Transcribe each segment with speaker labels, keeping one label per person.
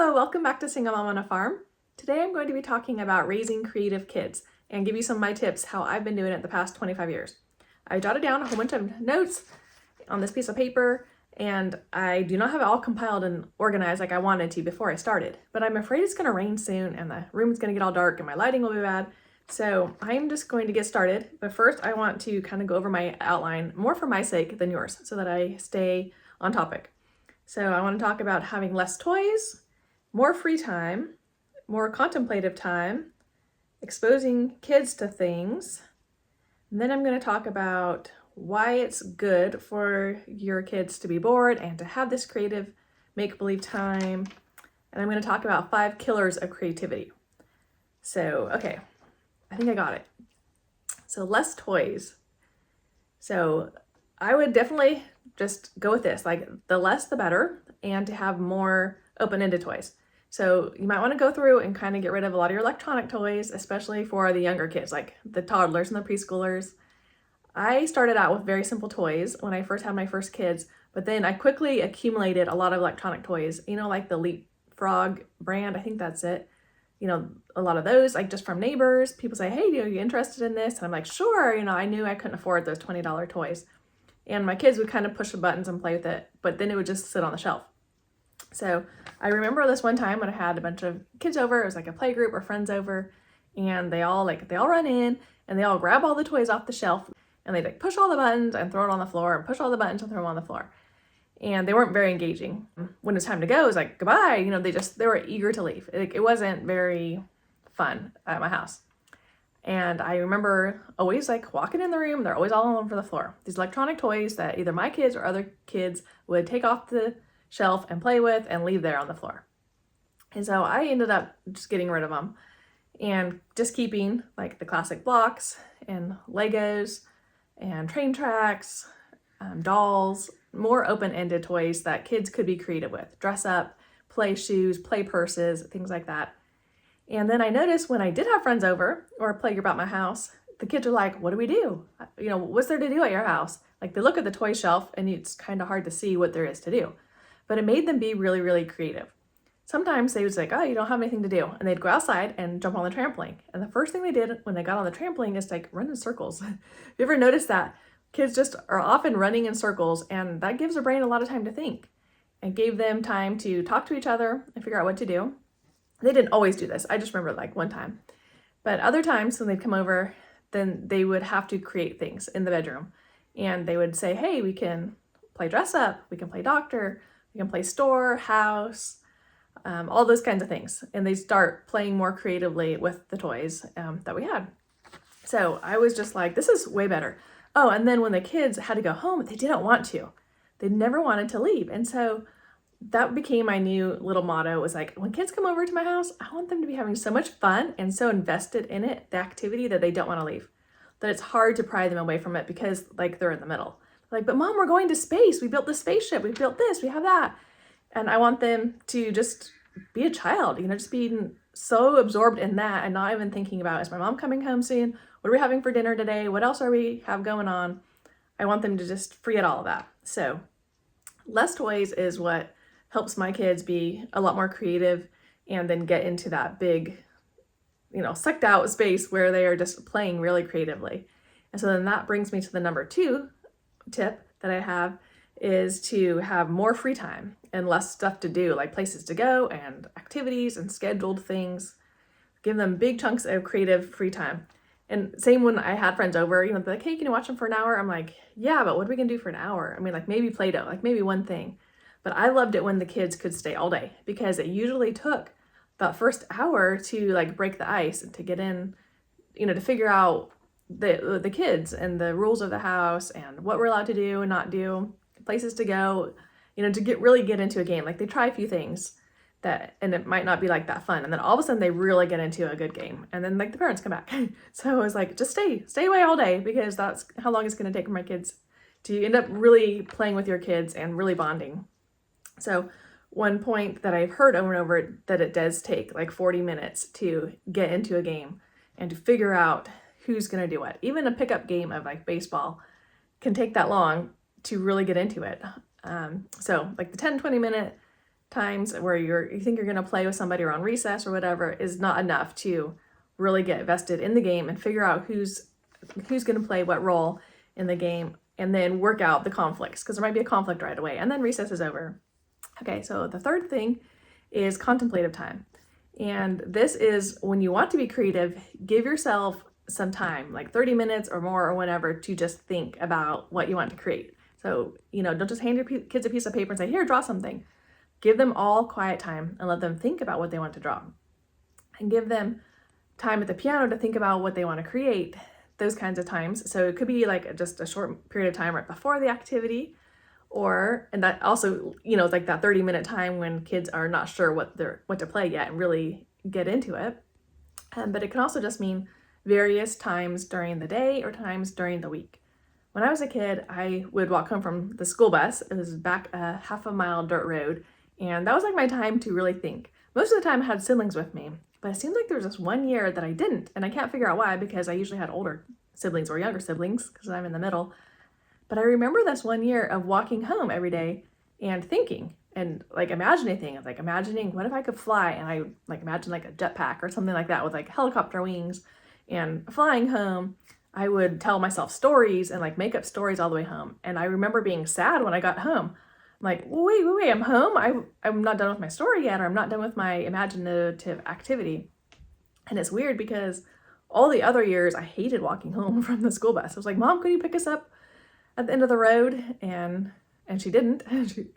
Speaker 1: Hello, welcome back to Single Mom on a Farm. Today I'm going to be talking about raising creative kids and give you some of my tips how I've been doing it the past 25 years. I jotted down a whole bunch of notes on this piece of paper and I do not have it all compiled and organized like I wanted to before I started, but I'm afraid it's going to rain soon and the room is going to get all dark and my lighting will be bad. So I'm just going to get started, but first I want to kind of go over my outline more for my sake than yours so that I stay on topic. So I want to talk about having less toys, more free time, more contemplative time, exposing kids to things. And then I'm going to talk about why it's good for your kids to be bored and to have this creative make-believe time. And I'm going to talk about 5 killers of creativity. So, okay, I think I got it. So less toys. So I would definitely just go with this, like the less the better, and to have more open-ended toys. So you might want to go through and kind of get rid of a lot of your electronic toys, especially for the younger kids, like the toddlers and the preschoolers. I started out with very simple toys when I first had my first kids, but then I quickly accumulated a lot of electronic toys, like the Leapfrog brand, I think that's it. A lot of those, like just from neighbors. People say, hey, are you interested in this? And I'm like, sure. I knew I couldn't afford those $20 toys. And my kids would kind of push the buttons and play with it, but then it would just sit on the shelf. So I remember this one time when I had a bunch of kids over. It was like a play group or friends over, and they all run in and they all grab all the toys off the shelf and they push all the buttons and throw it on the floor and push all the buttons and throw them on the floor. And they weren't very engaging. When it was time to go, it was like, goodbye. They were eager to leave. It wasn't very fun at my house. And I remember always walking in the room, they're always all over the floor. These electronic toys that either my kids or other kids would take off the shelf and play with and leave there on the floor. And so I ended up just getting rid of them and just keeping the classic blocks and Legos and train tracks, dolls, more open-ended toys that kids could be creative with. Dress up, play shoes, play purses, things like that. And then I noticed when I did have friends over or a play group at my house, the kids are like, what do we do? What's there to do at your house? They look at the toy shelf and it's kind of hard to see what there is to do. But it made them be really, really creative. Sometimes they would say, oh, you don't have anything to do. And they'd go outside and jump on the trampoline. And the first thing they did when they got on the trampoline is run in circles. Have you ever noticed that? Kids just are often running in circles, and that gives their brain a lot of time to think. And gave them time to talk to each other and figure out what to do. They didn't always do this. I just remember one time. But other times when they'd come over, then they would have to create things in the bedroom. And they would say, hey, we can play dress up, we can play doctor, we can play store, house, all those kinds of things. And they start playing more creatively with the toys that we had. So I was just like, this is way better. Oh, and then when the kids had to go home, they didn't want to. They never wanted to leave. And so that became my new little motto. It was when kids come over to my house, I want them to be having so much fun and so invested in it, the activity, that they don't want to leave. That it's hard to pry them away from it because they're in the middle. But mom, we're going to space. We built the spaceship. We built this, we have that. And I want them to just be a child, just being so absorbed in that and not even thinking about, is my mom coming home soon? What are we having for dinner today? What else are we have going on? I want them to just forget all of that. So less toys is what helps my kids be a lot more creative and then get into that big, sucked out space where they are just playing really creatively. And so then that brings me to the number 2 tip that I have, is to have more free time and less stuff to do, like places to go and activities and scheduled things. Give them big chunks of creative free time. And same when I had friends over, they're like, hey, can you watch them for an hour? I'm like, yeah, but what are we gonna do for an hour? Maybe Play-Doh, maybe one thing. But I loved it when the kids could stay all day, because it usually took that first hour to break the ice and to get in, to figure out the kids and the rules of the house and what we're allowed to do and not do, places to go, to really get into a game. They try a few things and it might not be that fun. And then all of a sudden they really get into a good game. And then the parents come back. So I was just stay away all day, because that's how long it's going to take for my kids to end up really playing with your kids and really bonding. So one point that I've heard over and over, that it does take 40 minutes to get into a game and to figure out who's going to do what. Even a pickup game of baseball can take that long to really get into it. So the 10-20 minute times where you think you're going to play with somebody around recess or whatever is not enough to really get vested in the game and figure out who's going to play what role in the game, and then work out the conflicts, because there might be a conflict right away, and then recess is over. Okay, so the third thing is contemplative time. And this is when you want to be creative, give yourself some time, like 30 minutes or more or whatever, to just think about what you want to create. So, don't just hand your kids a piece of paper and say, here, draw something. Give them all quiet time and let them think about what they want to draw. And give them time at the piano to think about what they want to create, those kinds of times. So it could be like just a short period of time right before the activity, and that also, it's like that 30-minute time when kids are not sure what to play yet and really get into it. But it can also just mean various times during the day or times during the week. When I was a kid, I would walk home from the school bus. It was back a half-a-mile dirt road, and that was like my time to really think. Most of the time I had siblings with me, but it seemed like there was this one year that I didn't, and I can't figure out why, because I usually had older siblings or younger siblings because I'm in the middle. But I remember this one year of walking home every day and thinking and like imagining things, like imagining what if I could fly, and I like imagine like a jetpack or something like that with like helicopter wings, and flying home. I would tell myself stories and like make up stories all the way home. And I remember being sad when I got home. I'm like, wait, I'm home. I'm not done with my story yet, or I'm not done with my imaginative activity. And it's weird because all the other years I hated walking home from the school bus. I was like, Mom, could you pick us up at the end of the road? And she didn't.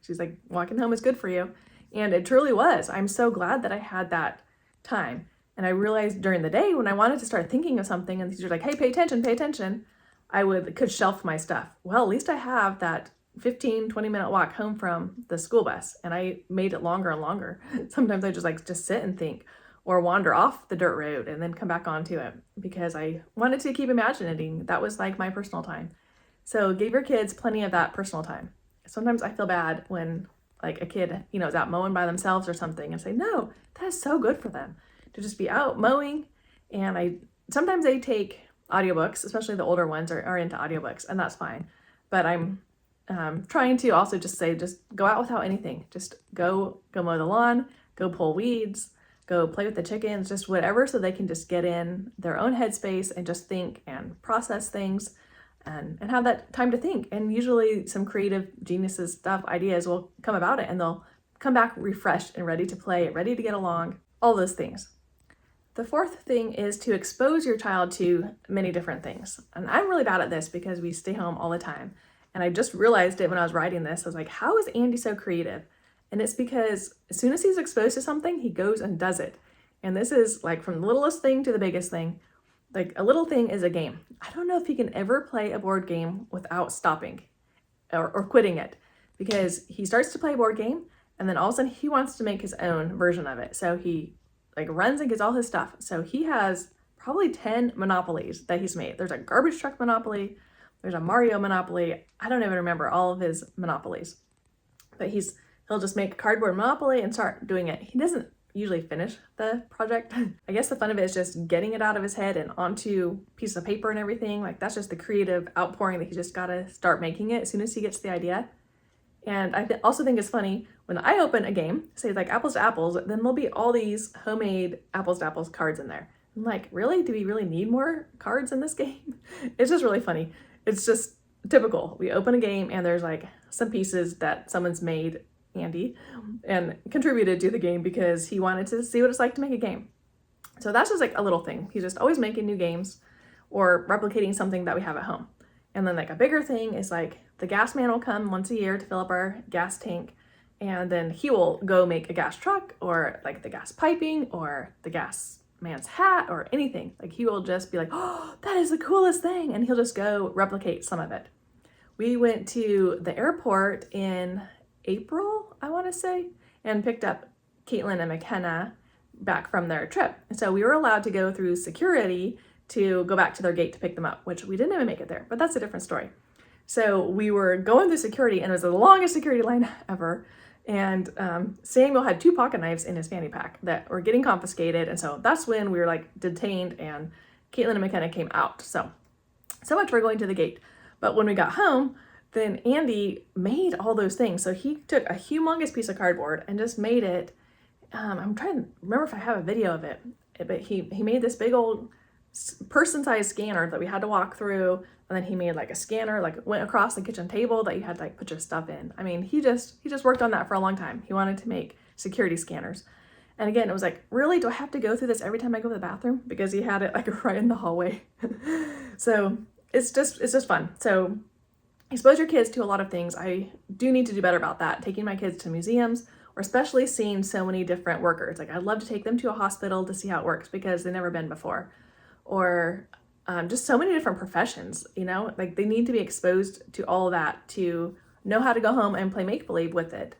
Speaker 1: She's like, walking home is good for you. And it truly was. I'm so glad that I had that time. And I realized during the day when I wanted to start thinking of something and the teacher's like, hey, pay attention, I could shelf my stuff. Well, at least I have that 15-20-minute walk home from the school bus, and I made it longer and longer. Sometimes I just sit and think, or wander off the dirt road and then come back onto it, because I wanted to keep imagining. That was like my personal time. So give your kids plenty of that personal time. Sometimes I feel bad when like a kid, is out mowing by themselves or something, and say, no, that is so good for them to just be out mowing. And sometimes they take audiobooks, especially the older ones are into audiobooks, and that's fine. But I'm trying to also just say, just go out without anything. Just go mow the lawn, go pull weeds, go play with the chickens, just whatever, so they can just get in their own headspace and just think and process things and have that time to think. And usually some creative geniuses stuff, ideas will come about it, and they'll come back refreshed and ready to play, ready to get along, all those things. The fourth thing is to expose your child to many different things. And I'm really bad at this because we stay home all the time. And I just realized it when I was writing this. I was like, how is Andy so creative? And it's because as soon as he's exposed to something, he goes and does it. And this is like from the littlest thing to the biggest thing. Like a little thing is a game. I don't know if he can ever play a board game without stopping or quitting it, because he starts to play a board game and then all of a sudden he wants to make his own version of it. So he like runs and gets all his stuff. So he has probably 10 monopolies that he's made. There's a garbage truck monopoly. There's a Mario monopoly. I don't even remember all of his monopolies, but he'll just make a cardboard monopoly and start doing it. He doesn't usually finish the project. I guess the fun of it is just getting it out of his head and onto a piece of paper and everything. Like that's just the creative outpouring that he just gotta start making it as soon as he gets the idea. And I also think it's funny when I open a game, say like Apples to Apples, then there'll be all these homemade Apples to Apples cards in there. I'm like, really? Do we really need more cards in this game? It's just really funny. It's just typical. We open a game and there's like some pieces that someone's made, Andy, and contributed to the game because he wanted to see what it's like to make a game. So that's just like a little thing. He's just always making new games or replicating something that we have at home. And then like a bigger thing is like the gas man will come once a year to fill up our gas tank, and then he will go make a gas truck or like the gas piping or the gas man's hat or anything. Like he will just be like, oh, that is the coolest thing. And he'll just go replicate some of it. We went to the airport in April, I want to say, and picked up Caitlin and McKenna back from their trip. And so we were allowed to go through security to go back to their gate to pick them up, which we didn't even make it there, but that's a different story. So we were going through security, and it was the longest security line ever. And Samuel had 2 pocket knives in his fanny pack that were getting confiscated. And so that's when we were like detained, and Caitlin and McKenna came out. So much for going to the gate. But when we got home, then Andy made all those things. So he took a humongous piece of cardboard and just made it. I'm trying to remember if I have a video of it, but he made this big old person-sized scanner that we had to walk through, and then he made like a scanner, like went across the kitchen table that you had to like put your stuff in. I mean, he just worked on that for a long time. He wanted to make security scanners. And again, it was like, really, do I have to go through this every time I go to the bathroom? Because he had it like right in the hallway. So it's just fun. So expose your kids to a lot of things. I do need to do better about that. Taking my kids to museums, or especially seeing so many different workers. Like I'd love to take them to a hospital to see how it works because they've never been before. Or just so many different professions, like they need to be exposed to all of that to know how to go home and play make-believe with it.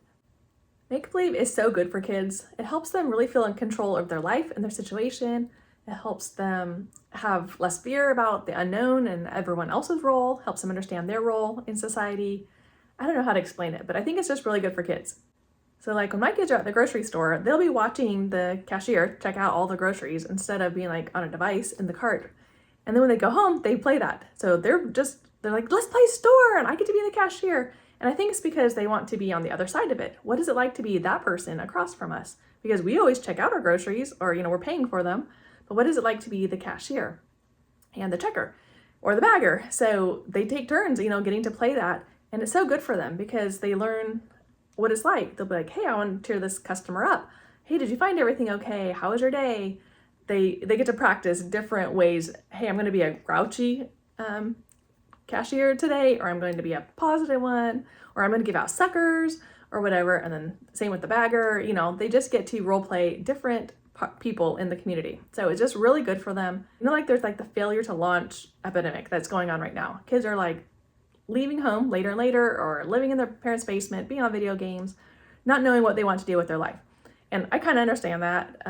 Speaker 1: Make-believe is so good for kids. It helps them really feel in control of their life and their situation. It helps them have less fear about the unknown and everyone else's role, helps them understand their role in society. I don't know how to explain it, but I think it's just really good for kids. So like when my kids are at the grocery store, they'll be watching the cashier check out all the groceries instead of being like on a device in the cart. And then when they go home, they play that. So they're like, let's play store and I get to be the cashier. And I think it's because they want to be on the other side of it. What is it like to be that person across from us? Because we always check out our groceries or, we're paying for them. But what is it like to be the cashier and the checker or the bagger? So they take turns, getting to play that. And it's so good for them because they learn what it's like. They'll be like, hey, I want to cheer this customer up. Hey, did you find everything okay? How was your day? They get to practice different ways. Hey, I'm going to be a grouchy cashier today, or I'm going to be a positive one, or I'm going to give out suckers or whatever. And then same with the bagger, they just get to role play different people in the community. So it's just really good for them. Like there's like the failure to launch epidemic that's going on right now. Kids are like leaving home later and later, or living in their parents' basement, being on video games, not knowing what they want to do with their life. And I kind of understand that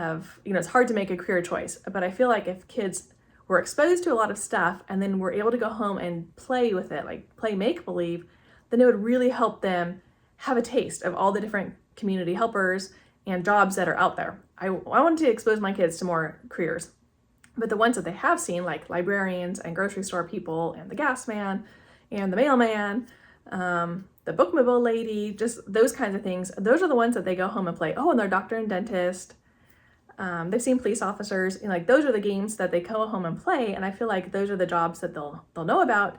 Speaker 1: it's hard to make a career choice, but I feel like if kids were exposed to a lot of stuff and then were able to go home and play with it, like play make-believe, then it would really help them have a taste of all the different community helpers and jobs that are out there. I wanted to expose my kids to more careers, but the ones that they have seen, like librarians and grocery store people and the gas man and the mailman, the bookmobile lady, just those kinds of things, those are the ones that they go home and play. Oh, and their doctor and dentist. They've seen police officers, and like those are the games that they go home and play. And I feel like those are the jobs that they'll know about.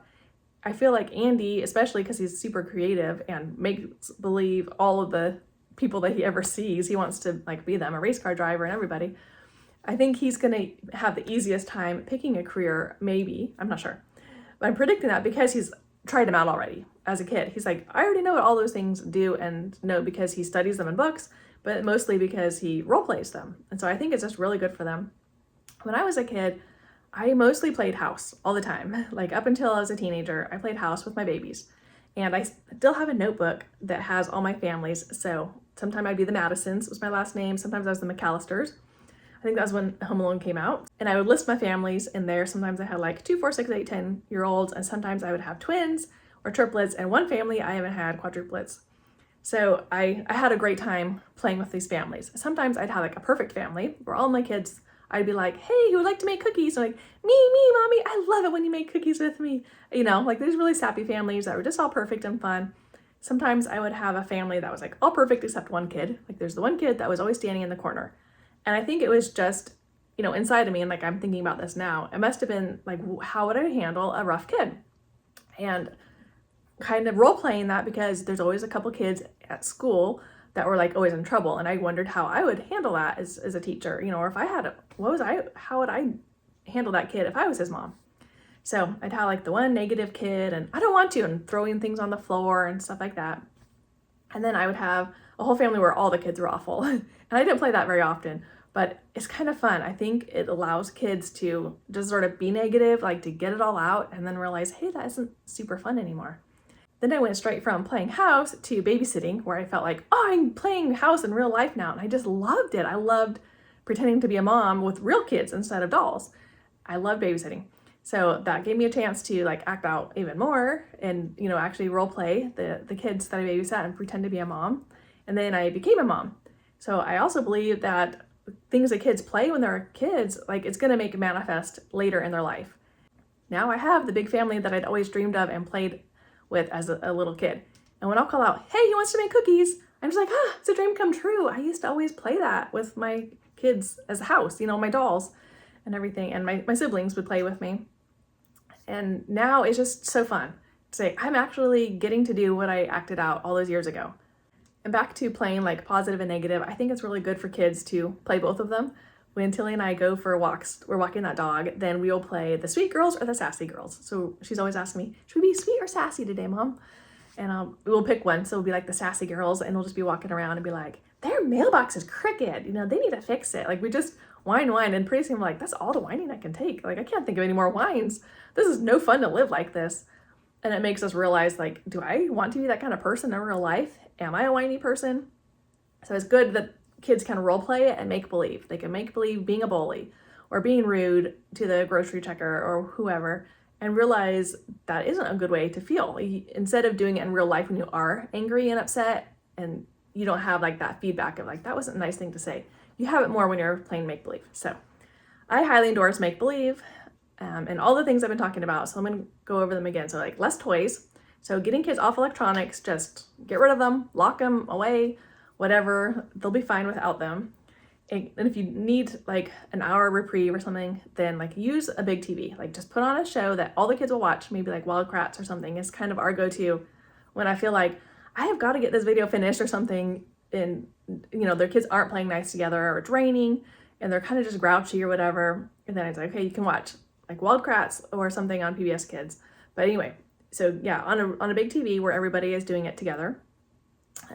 Speaker 1: I feel like Andy, especially because he's super creative and makes believe all of the people that he ever sees, he wants to like be them, a race car driver and everybody. I think he's gonna have the easiest time picking a career, maybe, I'm not sure. But I'm predicting that because he's tried them out already as a kid. He's like, I already know what all those things do and know because he studies them in books, but mostly because he role plays them. And so I think it's just really good for them. When I was a kid, I mostly played house all the time. Like up until I was a teenager, I played house with my babies. And I still have a notebook that has all my families. So sometimes I'd be the Madisons, was my last name. Sometimes I was the McAllisters. I think that was when Home Alone came out. And I would list my families in there. Sometimes I had like 2, 4, 6, 8, 10-year-olds. And sometimes I would have twins or triplets. And one family, I even had quadruplets. So I had a great time playing with these families. Sometimes I'd have like a perfect family where all my kids, I'd be like, hey, who would like to make cookies? And like, me, mommy, I love it when you make cookies with me. Like these really sappy families that were just all perfect and fun. Sometimes I would have a family that was like all perfect except one kid. Like there's the one kid that was always standing in the corner. And I think it was just, inside of me, and like I'm thinking about this now, it must have been like, how would I handle a rough kid? And kind of role playing that because there's always a couple kids at school that were like always in trouble. And I wondered how I would handle that as a teacher, or if I had, how would I handle that kid if I was his mom? So I'd have like the one negative kid and I don't want to, and throwing things on the floor and stuff like that. And then I would have a whole family where all the kids were awful. And I didn't play that very often, but it's kind of fun. I think it allows kids to just sort of be negative, like to get it all out and then realize, hey, that isn't super fun anymore. Then I went straight from playing house to babysitting, where I felt like, oh, I'm playing house in real life now. And I just loved it. I loved pretending to be a mom with real kids instead of dolls. I love babysitting. So that gave me a chance to like act out even more and, actually role play the kids that I babysat and pretend to be a mom. And then I became a mom. So I also believe that things that kids play when they're kids, like it's going to make it manifest later in their life. Now I have the big family that I'd always dreamed of and played with as a little kid. And when I'll call out, hey, he wants to make cookies, I'm just like, it's a dream come true. I used to always play that with my kids as a house, my dolls and everything. And my siblings would play with me. And now it's just so fun to say, I'm actually getting to do what I acted out all those years ago. And back to playing like positive and negative, I think it's really good for kids to play both of them. When Tilly and I go for walks, we're walking that dog, then we'll play the sweet girls or the sassy girls. So she's always asking me, should we be sweet or sassy today, Mom? And we'll pick one. So we'll be like the sassy girls, and we'll just be walking around and be like, their mailbox is crooked. They need to fix it. Like we just whine. And pretty soon I'm like, that's all the whining I can take. Like I can't think of any more whines. This is no fun to live like this. And it makes us realize, like, do I want to be that kind of person in real life? Am I a whiny person? So it's good that kids can role play it and make believe. They can make believe being a bully or being rude to the grocery checker or whoever, and realize that isn't a good way to feel. Instead of doing it in real life when you are angry and upset and you don't have like that feedback of like, that wasn't a nice thing to say. You have it more when you're playing make believe. So I highly endorse make believe and all the things I've been talking about. So I'm going to go over them again. So like less toys. So getting kids off electronics, just get rid of them, lock them away, whatever, they'll be fine without them. And if you need like an hour reprieve or something, then like use a big TV, like just put on a show that all the kids will watch, maybe like Wild Kratts or something is kind of our go-to when I feel like I have got to get this video finished or something, and their kids aren't playing nice together, or it's raining and they're kind of just grouchy or whatever. And then it's like, okay, you can watch like Wild Kratts or something on PBS Kids. But anyway, so yeah, on a big TV where everybody is doing it together.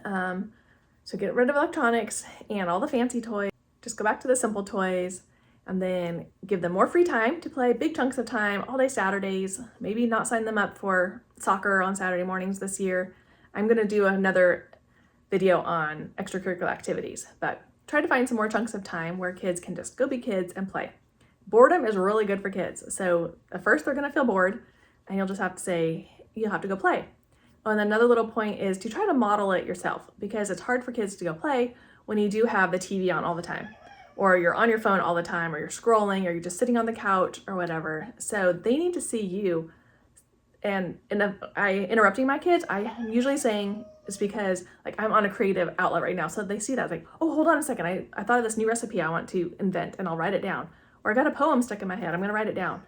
Speaker 1: So get rid of electronics and all the fancy toys. Just go back to the simple toys, and then give them more free time to play big chunks of time, all day Saturdays. Maybe not sign them up for soccer on Saturday mornings this year. I'm going to do another video on extracurricular activities, but try to find some more chunks of time where kids can just go be kids and play. Boredom is really good for kids. So at first they're going to feel bored, and you'll just have to say, you'll have to go play. And another little point is to try to model it yourself, because it's hard for kids to go play when you do have the TV on all the time, or you're on your phone all the time, or you're scrolling, or you're just sitting on the couch or whatever. So they need to see you. And if I interrupting my kids, I am usually saying it's because like I'm on a creative outlet right now. So they see that, it's like, oh, hold on a second. I thought of this new recipe I want to invent, and I'll write it down. Or I got a poem stuck in my head, I'm gonna write it down.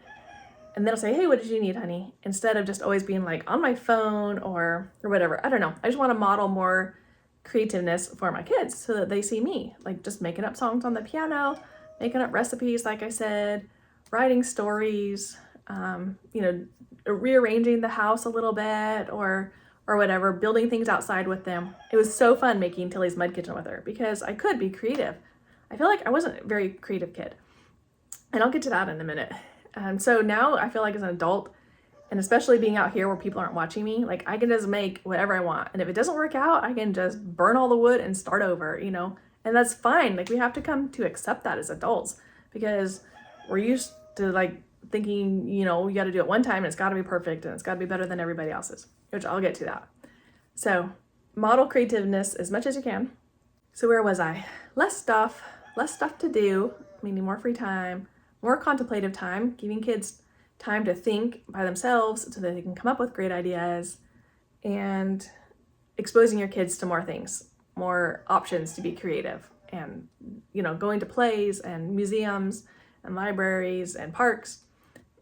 Speaker 1: And then I'll say, hey, what did you need, honey? Instead of just always being like on my phone or whatever. I don't know. I just want to model more creativeness for my kids so that they see me, like just making up songs on the piano, making up recipes, like I said, writing stories, rearranging the house a little bit or whatever, building things outside with them. It was so fun making Tilly's mud kitchen with her because I could be creative. I feel like I wasn't a very creative kid, and I'll get to that in a minute. And so now I feel like as an adult, and especially being out here where people aren't watching me, like I can just make whatever I want. And if it doesn't work out, I can just burn all the wood and start over, and that's fine. Like we have to come to accept that as adults, because we're used to like thinking, you got to do it one time and it's got to be perfect and it's got to be better than everybody else's, which I'll get to that. So model creativeness as much as you can. So where was I? Less stuff to do, meaning more free time, more contemplative time, giving kids time to think by themselves so that they can come up with great ideas, and exposing your kids to more things, more options to be creative, and going to plays and museums and libraries and parks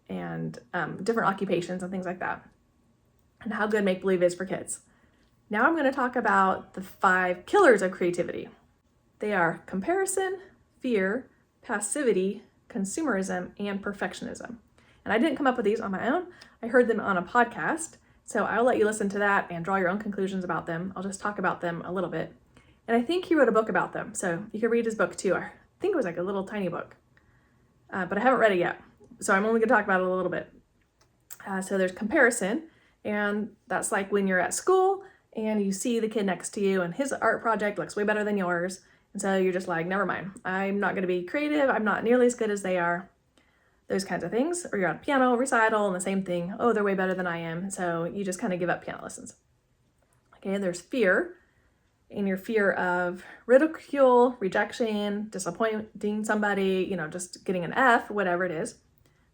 Speaker 1: and different occupations and things like that, and how good make-believe is for kids. Now I'm going to talk about the 5 killers of creativity. They are comparison, fear, passivity, consumerism, and perfectionism. And I didn't come up with these on my own. I heard them on a podcast. So I'll let you listen to that and draw your own conclusions about them. I'll just talk about them a little bit. And I think he wrote a book about them. So you can read his book too. I think it was like a little tiny book. But I haven't read it yet. So I'm only going to talk about it a little bit. So there's comparison. And that's like when you're at school and you see the kid next to you and his art project looks way better than yours. And so you're just like, never mind. I'm not going to be creative. I'm not nearly as good as they are. Those kinds of things. Or you're at a piano recital and the same thing. Oh, they're way better than I am. So you just kind of give up piano lessons. Okay, there's fear. And your fear of ridicule, rejection, disappointing somebody, just getting an F, whatever it is.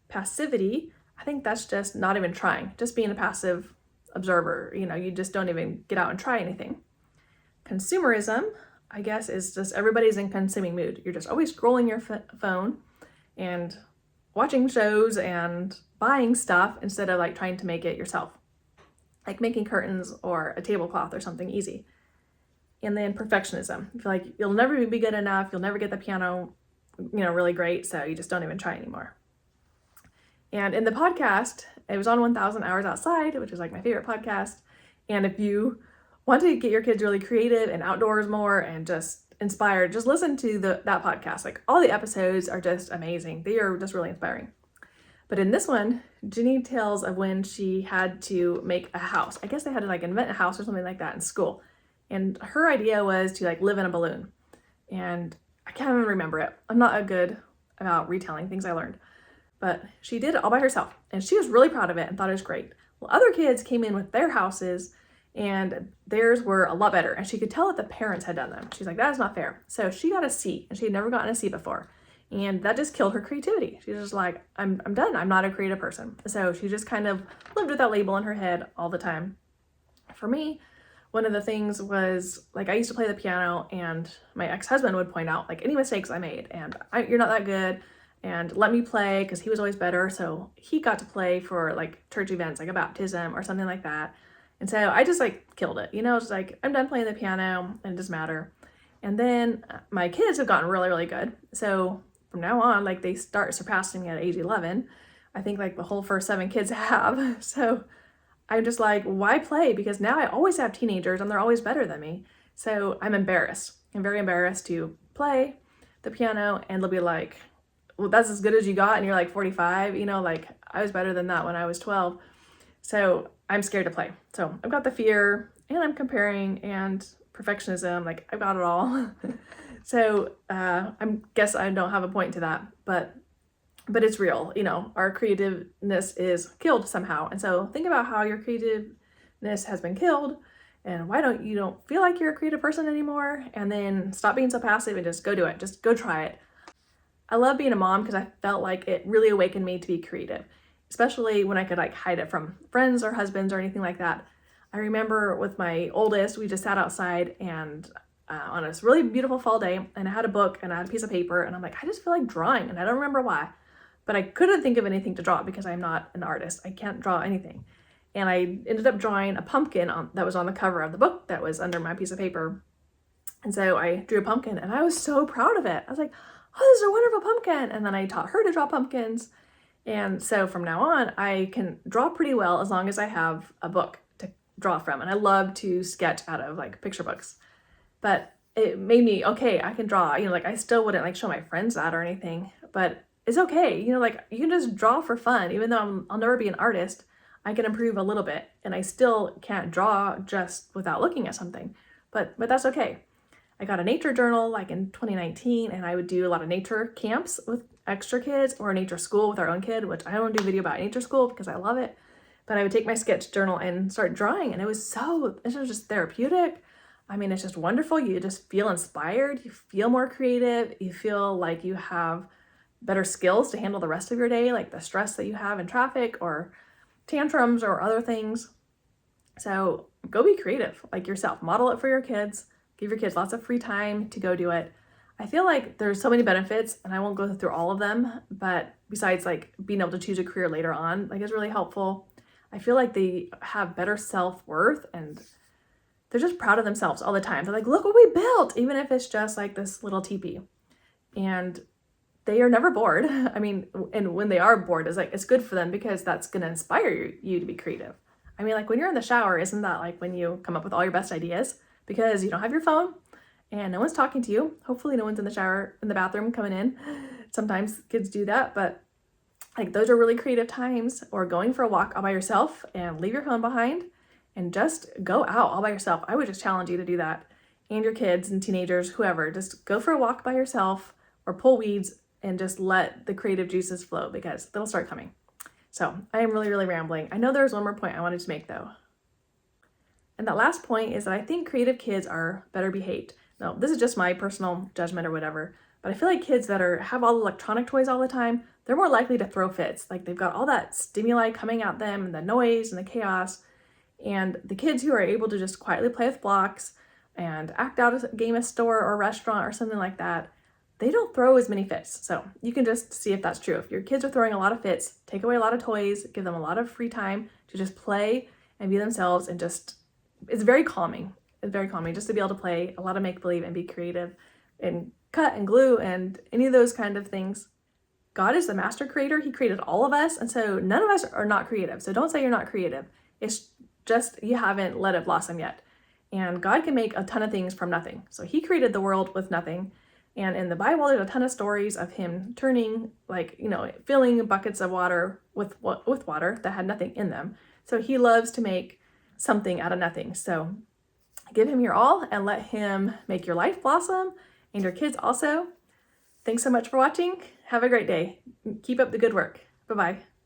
Speaker 1: Passivity. I think that's just not even trying. Just being a passive observer. You just don't even get out and try anything. Consumerism, I guess, is just everybody's in consuming mood. You're just always scrolling your phone and watching shows and buying stuff instead of like trying to make it yourself, like making curtains or a tablecloth or something easy. And then perfectionism. You feel like you'll never be good enough. You'll never get the piano, really great. So you just don't even try anymore. And in the podcast, it was on 1000 Hours Outside, which is like my favorite podcast. And if you want to get your kids really creative and outdoors more and just inspired, just listen to that podcast. Like all the episodes are just amazing. They are just really inspiring. But in this one, Ginny tells of when she had to make a house. I guess they had to like invent a house or something like that in school. And her idea was to like live in a balloon. And I can't even remember it. I'm not good about retelling things I learned. But she did it all by herself. And she was really proud of it and thought it was great. Well, other kids came in with their houses and theirs were a lot better. And she could tell that the parents had done them. She's like, that is not fair. So she got a C, and she had never gotten a C before. And that just killed her creativity. She's just like, I'm done. I'm not a creative person. So she just kind of lived with that label in her head all the time. For me, one of the things was like I used to play the piano, and my ex-husband would point out like any mistakes I made, and you're not that good, and let me play because he was always better. So he got to play for like church events, like a baptism or something like that. And so I just like killed it, it's like I'm done playing the piano and it doesn't matter. And then my kids have gotten really, really good. So from now on, like they start surpassing me at age 11. I think like the whole first 7 kids have. So I'm just like, why play? Because now I always have teenagers and they're always better than me. So I'm embarrassed. I'm very embarrassed to play the piano, and they'll be like, well, that's as good as you got and you're like 45, like I was better than that when I was 12. So I'm scared to play. So I've got the fear, and I'm comparing, and perfectionism, like I've got it all. So I guess I don't have a point to that, but it's real. Our creativeness is killed somehow. And so think about how your creativeness has been killed, and why don't you feel like you're a creative person anymore, and then stop being so passive and just go do it. Just go try it. I love being a mom because I felt like it really awakened me to be creative, especially when I could like hide it from friends or husbands or anything like that. I remember with my oldest, we just sat outside and on a really beautiful fall day, and I had a book and I had a piece of paper, and I'm like, I just feel like drawing, and I don't remember why, but I couldn't think of anything to draw because I'm not an artist. I can't draw anything. And I ended up drawing a pumpkin that was on the cover of the book that was under my piece of paper. And so I drew a pumpkin, and I was so proud of it. I was like, oh, this is a wonderful pumpkin. And then I taught her to draw pumpkins. And so from now on, I can draw pretty well as long as I have a book to draw from. And I love to sketch out of like picture books. But it made me, okay, I can draw, like I still wouldn't like show my friends that or anything, but it's okay. Like you can just draw for fun. Even though I'll never be an artist, I can improve a little bit, and I still can't draw just without looking at something, but that's okay. I got a nature journal like in 2019, and I would do a lot of nature camps with extra kids, or nature school with our own kid, which I don't do a video about nature school because I love it. But I would take my sketch journal and start drawing, and it was just therapeutic. I mean, it's just wonderful. You just feel inspired. You feel more creative. You feel like you have better skills to handle the rest of your day, like the stress that you have in traffic or tantrums or other things. So go be creative, like yourself. Model it for your kids. Give your kids lots of free time to go do it. I feel like there's so many benefits, and I won't go through all of them, but besides like being able to choose a career later on, like it's really helpful. I feel like they have better self-worth, and they're just proud of themselves all the time. They're like, look what we built, even if it's just like this little teepee. And they are never bored. I mean, and when they are bored, it's good for them because that's going to inspire you to be creative. I mean, like when you're in the shower, isn't that like when you come up with all your best ideas? Because you don't have your phone and no one's talking to you. Hopefully no one's in the bathroom coming in. Sometimes kids do that, but like those are really creative times. Or going for a walk all by yourself and leave your phone behind and just go out all by yourself. I would just challenge you to do that. And your kids and teenagers, whoever, just go for a walk by yourself or pull weeds and just let the creative juices flow, because they'll start coming. So I am really, really rambling. I know there was one more point I wanted to make though. And that last point is that I think creative kids are better behaved. Now, this is just my personal judgment or whatever, but I feel like kids that have all the electronic toys all the time, they're more likely to throw fits. Like they've got all that stimuli coming at them and the noise and the chaos. And the kids who are able to just quietly play with blocks and act out a game of store or restaurant or something like that, they don't throw as many fits. So you can just see if that's true. If your kids are throwing a lot of fits, take away a lot of toys, give them a lot of free time to just play and be themselves, and just, it's very calming. It's very calming just to be able to play a lot of make-believe and be creative and cut and glue and any of those kind of things. God is the master creator. He created all of us, and so none of us are not creative. So don't say you're not creative. It's just you haven't let it blossom yet. And God can make a ton of things from nothing. So he created the world with nothing. And in the Bible, there's a ton of stories of him turning, filling buckets of water with water that had nothing in them. So he loves to make something out of nothing. So give him your all and let him make your life blossom, and your kids also. Thanks so much for watching. Have a great day. Keep up the good work. Bye-bye.